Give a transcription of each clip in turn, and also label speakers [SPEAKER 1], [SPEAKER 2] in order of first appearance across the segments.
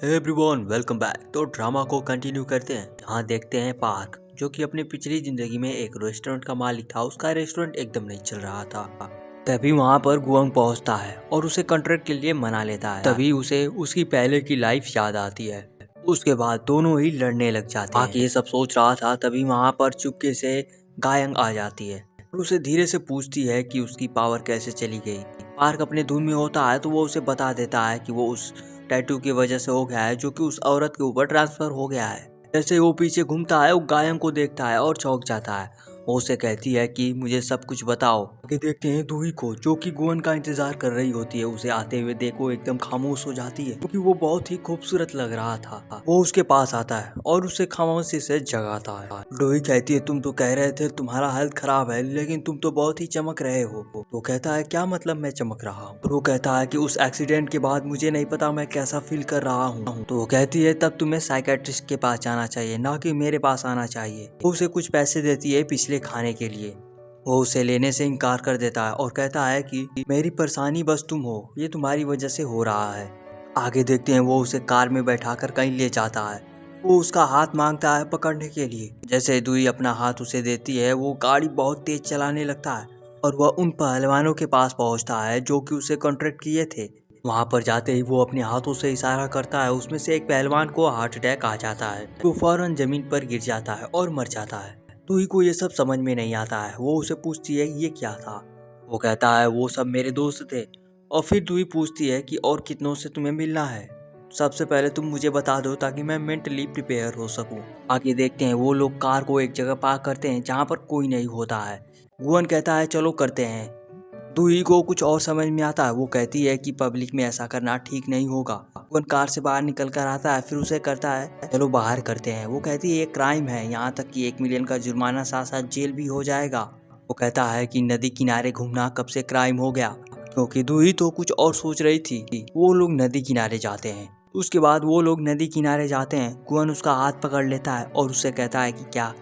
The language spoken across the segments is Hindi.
[SPEAKER 1] Everyone welcome back. तो ड्रामा को कंटिन्यू करते हैं। यहाँ देखते हैं पार्क, जो कि अपनी पिछली जिंदगी में एक रेस्टोरेंट का मालिक था। उसका रेस्टोरेंट एकदम नहीं चल रहा था। तभी वहाँ पर गुआंग पहुँचता है और उसे कॉन्ट्रैक्ट के लिए मना लेता है। तभी उसे उसकी पहले की लाइफ याद आती है। उसके बाद दोनों ही लड़ने लग जाते हैं। ये सब सोच रहा था, तभी वहाँ पर चुपके से गायंग आ जाती है और उसे धीरे से पूछती है कि उसकी पावर कैसे चली गई। पार्क अपने धुन में होता है तो वो उसे बता देता है कि वो उस टैटू की वजह से हो गया है, जो कि उस औरत के ऊपर ट्रांसफर हो गया है। जैसे वो पीछे घूमता है, वो गायन को देखता है और चौंक जाता है। वो उसे कहती है कि मुझे सब कुछ बताओ। आगे देखते हैं दूही को, जो कि गुअन का इंतजार कर रही होती है। उसे आते हुए देखो एकदम खामोश हो जाती है, क्योंकि वो बहुत ही खूबसूरत लग रहा था। वो उसके पास आता है और उसे खामोशी से जगाता है। डोही कहती है, तुम तो कह रहे थे तुम्हारा हेल्थ खराब है, लेकिन तुम तो बहुत ही चमक रहे हो। वो कहता है, क्या मतलब मैं चमक रहा हूँ? वो कहता है कि उस एक्सीडेंट के बाद मुझे नहीं पता मैं कैसा फील कर रहा हूँ। तो वो कहती है, तब तुम्हें साइकेट्रिस्ट के पास जाना चाहिए, ना कि मेरे पास आना चाहिए। वो उसे कुछ पैसे देती है पिछले खाने के लिए। वो उसे लेने से इनकार कर देता है और कहता है कि मेरी परेशानी बस तुम हो, ये तुम्हारी वजह से हो रहा है। आगे देखते हैं वो उसे कार में बैठाकर कहीं ले जाता है। वो उसका हाथ मांगता है पकड़ने के लिए। जैसे दुई अपना हाथ उसे देती है, वो गाड़ी बहुत तेज चलाने लगता है और वह उन पहलवानों के पास पहुंचता है जो कि उसे कॉन्ट्रैक्ट किए थे। वहां पर जाते ही वो अपने हाथों से इशारा करता है। उसमें से एक पहलवान को हार्ट अटैक आ जाता है। वो फौरन जमीन पर गिर जाता है और मर जाता है। दूही को ये सब समझ में नहीं आता है। वो उसे पूछती है, ये क्या था? वो कहता है, वो सब मेरे दोस्त थे। और फिर दूही पूछती है कि और कितनों से तुम्हें मिलना है? सबसे पहले तुम मुझे बता दो ताकि मैं मेंटली प्रिपेयर हो सकूं। आगे देखते हैं वो लोग कार को एक जगह पार्क करते हैं जहां पर कोई नहीं होता है। गुअन कहता है, चलो करते हैं। दूही को कुछ और समझ में आता है। वो कहती है कि पब्लिक में ऐसा करना ठीक नहीं होगा। गुअन कार से बाहर निकल कर आता है, फिर उसे करता है, चलो बाहर करते हैं। वो कहती है, ये क्राइम है, यहाँ तक कि 1 मिलियन का जुर्माना साथ साथ जेल भी हो जाएगा। वो कहता है कि नदी किनारे घूमना कब से क्राइम हो गया, क्योंकि दूही तो कुछ और सोच रही थी। वो लोग नदी किनारे जाते हैं। उसके बाद वो लोग नदी किनारे जाते हैं। गुअन उसका हाथ पकड़ लेता है और उससे कहता है कि क्या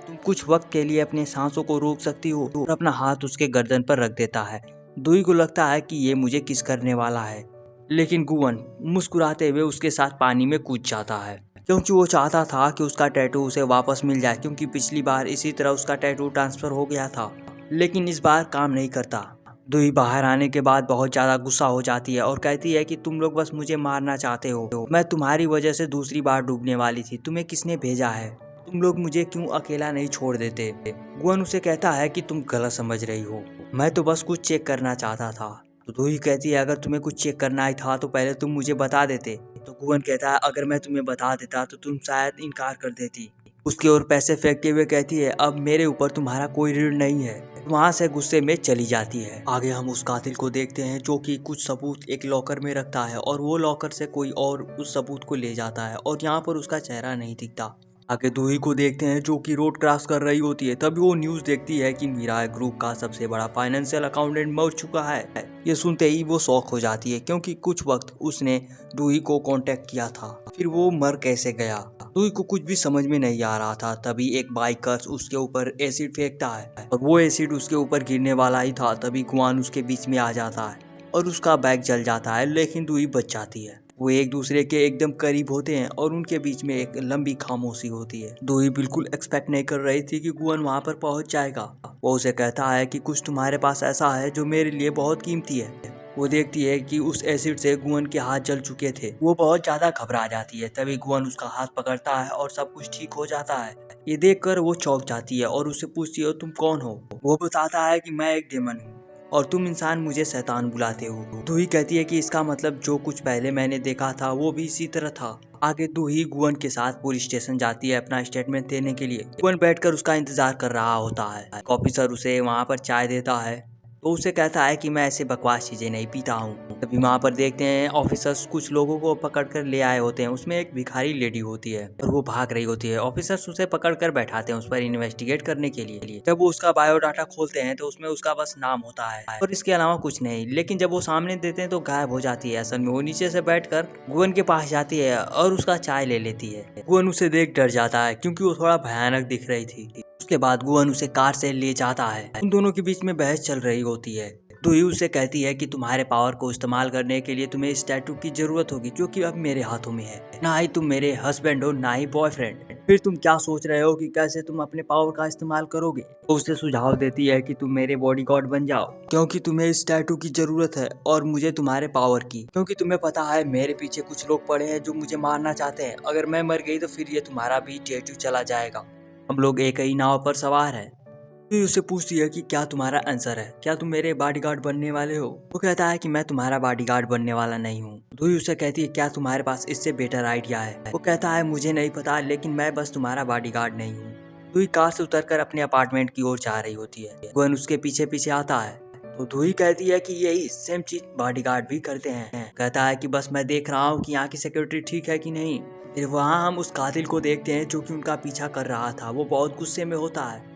[SPEAKER 1] तुम कुछ वक्त के लिए अपने सांसों को रोक सकती हो, और अपना हाथ उसके गर्दन पर रख देता है। दूही को लगता है कि ये मुझे किस करने वाला है, लेकिन गुअन मुस्कुराते हुए उसके साथ पानी में कूद जाता है, क्योंकि वो चाहता था कि उसका टैटू उसे वापस मिल जाए, क्योंकि पिछली बार इसी तरह उसका टैटू ट्रांसफर हो गया था। लेकिन इस बार काम नहीं करता। दूही बाहर आने के बाद बहुत ज्यादा गुस्सा हो जाती है और कहती है कि तुम लोग बस मुझे मारना चाहते हो। मैं तुम्हारी वजह से दूसरी बार डूबने वाली थी। तुम्हें किसने भेजा है? तुम लोग मुझे क्यों अकेला नहीं छोड़ देते? गुअन उसे कहता है कि तुम गलत समझ रही हो, मैं तो बस कुछ चेक करना चाहता था। तो दूही कहती है, अगर तुम्हें कुछ चेक करना ही था तो पहले तुम मुझे बता देते। तो गुअन कहता है, अगर मैं तुम्हें बता देता तो तुम शायद इनकार कर देती। उसकी ओर पैसे फेंकते हुए कहती है, अब मेरे ऊपर तुम्हारा कोई ऋण नहीं है। वहाँ से गुस्से में चली जाती है। आगे हम उस कातिल को देखते हैं, जो कि कुछ सबूत एक लॉकर में रखता है और वो लॉकर से कोई और उस सबूत को ले जाता है और यहाँ पर उसका चेहरा नहीं दिखता। आगे दूही को देखते हैं, जो कि रोड क्रॉस कर रही होती है। तभी वो न्यूज देखती है कि मीरा ग्रुप का सबसे बड़ा फाइनेंशियल अकाउंटेंट मर चुका है। ये सुनते ही वो शॉक हो जाती है, क्योंकि कुछ वक्त उसने दूही को कांटेक्ट किया था, फिर वो मर कैसे गया? दूही को कुछ भी समझ में नहीं आ रहा था। तभी एक बाइकर्स उसके ऊपर एसिड फेंकता है और वो एसिड उसके ऊपर गिरने वाला ही था। तभी गुआन उसके बीच में आ जाता है और उसका बैग जल जाता है, लेकिन दूही बच जाती है। वो एक दूसरे के एकदम करीब होते हैं और उनके बीच में एक लंबी खामोशी होती है। दूही बिल्कुल एक्सपेक्ट नहीं कर रही थी कि गुअन वहां पर पहुंच जाएगा। वो उसे कहता है कि कुछ तुम्हारे पास ऐसा है जो मेरे लिए बहुत कीमती है। वो देखती है कि उस एसिड से गुअन के हाथ जल चुके थे। वो बहुत ज्यादा घबरा जाती है। तभी गुअन उसका हाथ पकड़ता है और सब कुछ ठीक हो जाता है। ये देखकर वो चौंक जाती है और उससे पूछती है, तुम कौन हो? वो बताता है कि मैं एक डेमन हूँ और तुम इंसान मुझे शैतान बुलाते हो। दूही कहती है कि इसका मतलब जो कुछ पहले मैंने देखा था वो भी इसी तरह था। आगे दूही गुअन के साथ पुलिस स्टेशन जाती है अपना स्टेटमेंट देने के लिए। गुअन बैठकर उसका इंतजार कर रहा होता है। ऑफिसर उसे वहाँ पर चाय देता है तो उसे कहता है कि मैं ऐसे बकवास चीजें नहीं पीता हूँ। तभी वहाँ पर देखते हैं ऑफिसर्स कुछ लोगों को पकड़ कर ले आए होते हैं। उसमें एक भिखारी लेडी होती है और वो भाग रही होती है। ऑफिसर्स उसे पकड़ कर बैठाते हैं उस पर इन्वेस्टिगेट करने के लिए। जब वो उसका बायोडाटा खोलते हैं तो उसमें उसका बस नाम होता है और इसके अलावा कुछ नहीं। लेकिन जब वो सामने देते हैं तो गायब हो जाती है। असल में वो नीचे से बैठकर गुअन के पास जाती है और उसका चाय ले लेती है। गुअन उसे देख डर जाता है, क्योंकि वो थोड़ा भयानक दिख रही थी। उसके बाद गुअन उसे कार से ले जाता है। उन दोनों के बीच में बहस चल रही होती है। दुई उसे कहती है कि तुम्हारे पावर को इस्तेमाल करने के लिए तुम्हें इस टैटू की जरूरत होगी जो कि अब मेरे हाथों में है। ना ही तुम मेरे हस्बैंड हो ना ही बॉयफ्रेंड, फिर तुम क्या सोच रहे हो कि कैसे तुम अपने पावर का इस्तेमाल करोगे। तो उसे सुझाव देती है कि तुम मेरे बॉडीगार्ड बन जाओ क्योंकि तुम्हें इस टैटू की जरूरत है और मुझे तुम्हारे पावर की, क्योंकि तुम्हें पता है मेरे पीछे कुछ लोग पड़े हैं जो मुझे मारना चाहते हैं। अगर मैं मर गई तो फिर ये तुम्हारा भी टैटू चला जाएगा। हम लोग एक ही नाव पर सवार हैं। तो उससे पूछती है कि क्या तुम्हारा आंसर है, क्या तुम मेरे बॉडीगार्ड बनने वाले हो। वो कहता है कि मैं तुम्हारा बॉडीगार्ड बनने वाला नहीं हूँ। दुई उसे कहती है क्या तुम्हारे पास इससे बेटर आइडिया है। वो कहता है मुझे नहीं पता, लेकिन मैं बस तुम्हारा बॉडीगार्ड नहीं हूँ। दुई कार से उतरकर अपने अपार्टमेंट की ओर जा रही होती है। गवन उसके पीछे पीछे आता है। तो दुई कहती है कि यही सेम चीज बॉडीगार्ड भी करते हैं। कहता है कि बस मैं देख रहा हूँ कि यहाँ की सिक्योरिटी ठीक है कि नहीं। फिर वहाँ हम उस कातिल को देखते हैं जो कि उनका पीछा कर रहा था। वो बहुत गुस्से में होता है।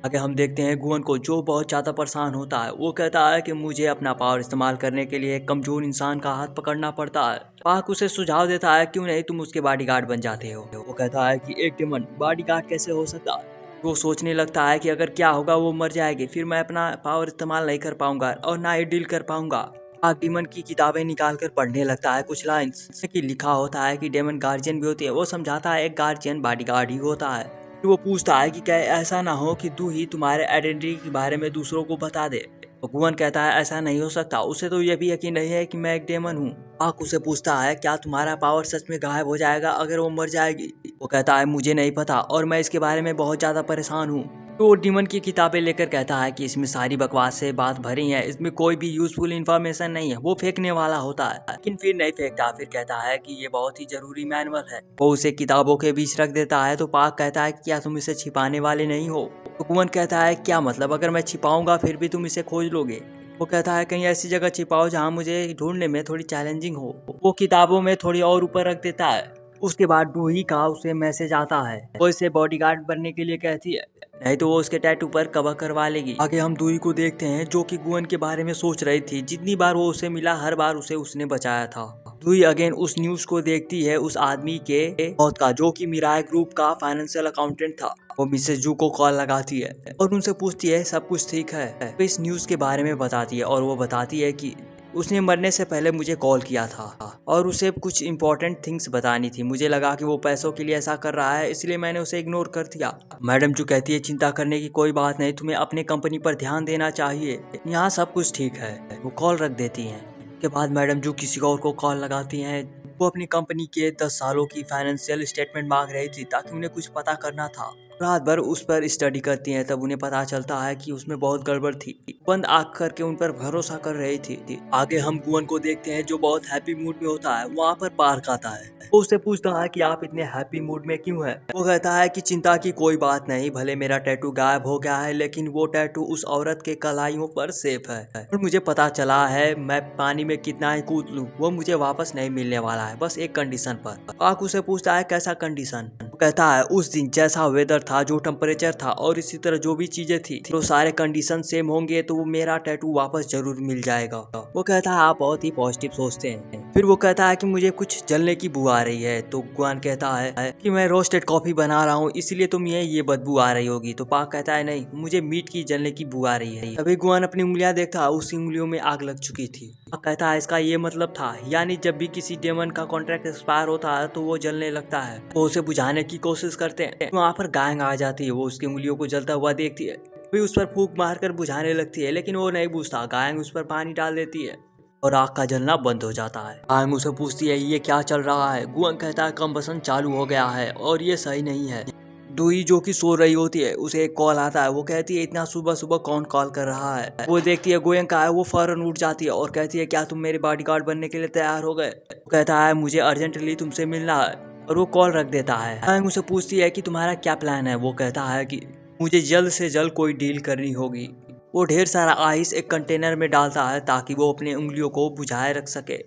[SPEAKER 1] आगे हम देखते हैं गुवन को जो बहुत ज़्यादा परेशान होता है। वो कहता है कि मुझे अपना पावर इस्तेमाल करने के लिए एक कमजोर इंसान का हाथ पकड़ना पड़ता है। पाक उसे सुझाव देता है क्यों नहीं तुम उसके बॉडीगार्ड बन जाते हो। वो कहता है कि एक डेमन बॉडीगार्ड कैसे हो सकता है। वो सोचने लगता है कि अगर क्या होगा वो मर जाएगी, फिर मैं अपना पावर इस्तेमाल नहीं कर पाऊंगा और ना ही डील कर पाऊंगा। पाक डेमन की किताबें निकालकर पढ़ने लगता है कुछ लाइन्स कि लिखा होता है कि डेमन गार्जियन भी होती है। वो समझाता है एक गार्जियन बॉडीगार्ड ही होता है। फिर वो पूछता है कि क्या ऐसा ना हो कि तू ही तुम्हारे आइडेंटिटी के बारे में दूसरों को बता दे। तो गुवन कहता है ऐसा नहीं हो सकता, उसे तो ये भी यकीन नहीं है कि मैं एक डेमन हूँ। पाक उसे पूछता है क्या तुम्हारा पावर सच में गायब हो जाएगा अगर वो मर जाएगी। वो कहता है मुझे नहीं पता और मैं इसके बारे में बहुत ज्यादा परेशान हूँ। तो वो डीमन की किताबें लेकर कहता है कि इसमें सारी बकवास से बात भरी है, इसमें कोई भी यूजफुल इन्फॉर्मेशन नहीं है। वो फेंकने वाला होता है लेकिन फिर नहीं फेंकता। फिर कहता है कि ये बहुत ही जरूरी मैनुअल है। वो उसे किताबों के बीच रख देता है। तो पाक कहता है क्या तुम इसे छिपाने वाले नहीं हो। तो कुवन कहता है क्या मतलब, अगर मैं छिपाऊंगा फिर भी तुम इसे खोज लोगे। वो कहता है कहीं ऐसी जगह छिपाओ जहाँ मुझे ढूंढने में थोड़ी चैलेंजिंग हो। वो किताबों में थोड़ी और ऊपर रख देता है। उसके बाद रूही का उसे मैसेज आता है। वो इसे बॉडीगार्ड बनने के लिए कहती है, नहीं तो वो उसके टैटू पर कवर करवा लेगी। आगे हम दूई को देखते हैं जो कि गुवन के बारे में सोच रही थी। जितनी बार वो उसे मिला हर बार उसे उसने बचाया था। दूई अगेन उस न्यूज को देखती है उस आदमी के मौत का जो कि मिराय ग्रुप का फाइनेंशियल अकाउंटेंट था। वो मिसेज जू को कॉल लगाती है और उनसे पूछती है सब कुछ ठीक है। तो इस न्यूज के बारे में बताती है और वो बताती है कि उसने मरने से पहले मुझे कॉल किया था और उसे कुछ इंपॉर्टेंट थिंग्स बतानी थी। मुझे लगा कि वो पैसों के लिए ऐसा कर रहा है, इसलिए मैंने उसे इग्नोर कर दिया। मैडम जो कहती है चिंता करने की कोई बात नहीं, तुम्हें अपने कंपनी पर ध्यान देना चाहिए, यहाँ सब कुछ ठीक है। वो कॉल रख देती हैं। के बाद मैडम जो किसी और को कॉल लगाती हैं। वो अपनी कंपनी के 10 सालों की फाइनेंशियल स्टेटमेंट मांग रही थी ताकि उन्हें कुछ पता करना था। रात भर उस पर स्टडी करती हैं, तब उन्हें पता चलता है कि उसमें बहुत गड़बड़ थी। बंद आंख करके उन पर भरोसा कर रही थी। आगे हम गुवन को देखते हैं जो बहुत हैप्पी मूड में होता है। वहाँ पर पार्क आता है। वो उससे पूछता है कि आप इतने हैप्पी मूड में क्यों हैं? वो कहता है कि चिंता की कोई बात नहीं, भले मेरा टैटू गायब हो गया है लेकिन वो टैटू उस औरत के कलाइयों पर सेफ है और मुझे पता चला है मैं पानी में कितना ही कूद लूं वो मुझे वापस नहीं मिलने वाला है, बस एक कंडीशन पर। पार्क उसे पूछता है कैसा कंडीशन? कहता है उस दिन जैसा वेदर था, जो टेम्परेचर था और इसी तरह जो भी चीजें थी तो सारे कंडीशन सेम होंगे तो वो मेरा टैटू वापस जरूर मिल जाएगा। वो कहता है आप बहुत ही पॉजिटिव सोचते हैं। फिर वो कहता है कि मुझे कुछ जलने की बू आ रही है। तो गुआन कहता है कि मैं रोस्टेड कॉफी बना रहा हूँ इसलिए तुम्हें ये बदबू आ रही होगी। तो पाक कहता है नहीं, मुझे मीट की जलने की बू आ रही है। तभी गुआन अपनी उंगलियां देखता है, उसी उंगलियों में आग लग चुकी थी। पाक कहता है इसका ये मतलब था, यानी जब भी किसी डेमन का कॉन्ट्रैक्ट एक्सपायर होता है तो वो जलने लगता है। वो उसे बुझाने की कोशिश करते हैं। वहाँ पर गायंग आ जाती है। वो उसकी उंगलियों को जलता हुआ देखती है, फिर उस पर फूंक मारकर बुझाने लगती है लेकिन वो नहीं बुझता। गायंग उस पर पानी डाल देती है और आग का जलना बंद हो जाता है। गायंग उसे पूछती है ये क्या चल रहा है? गुआंग कहता है कंबसन चालू हो गया है और ये सही नहीं है। दुई जो कि सो रही होती है उसे एक कॉल आता है। वो कहती है इतना सुबह सुबह कौन कॉल कर रहा है? वो देखती है गोयंग का है। वो फौरन उठ जाती है और कहती है क्या तुम मेरे बॉडीगार्ड बनने के लिए तैयार हो गए? वो कहता है मुझे अर्जेंटली तुमसे मिलना है और वो कॉल रख देता है। गायंग उसे पूछती है कि तुम्हारा क्या प्लान है? वो कहता है कि मुझे जल्द से जल्द कोई डील करनी होगी। वो ढेर सारा आइस एक कंटेनर में डालता है ताकि वो अपनी उंगलियों को बुझाए रख सके।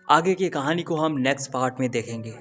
[SPEAKER 1] आगे की कहानी को हम नेक्स्ट पार्ट में देखेंगे।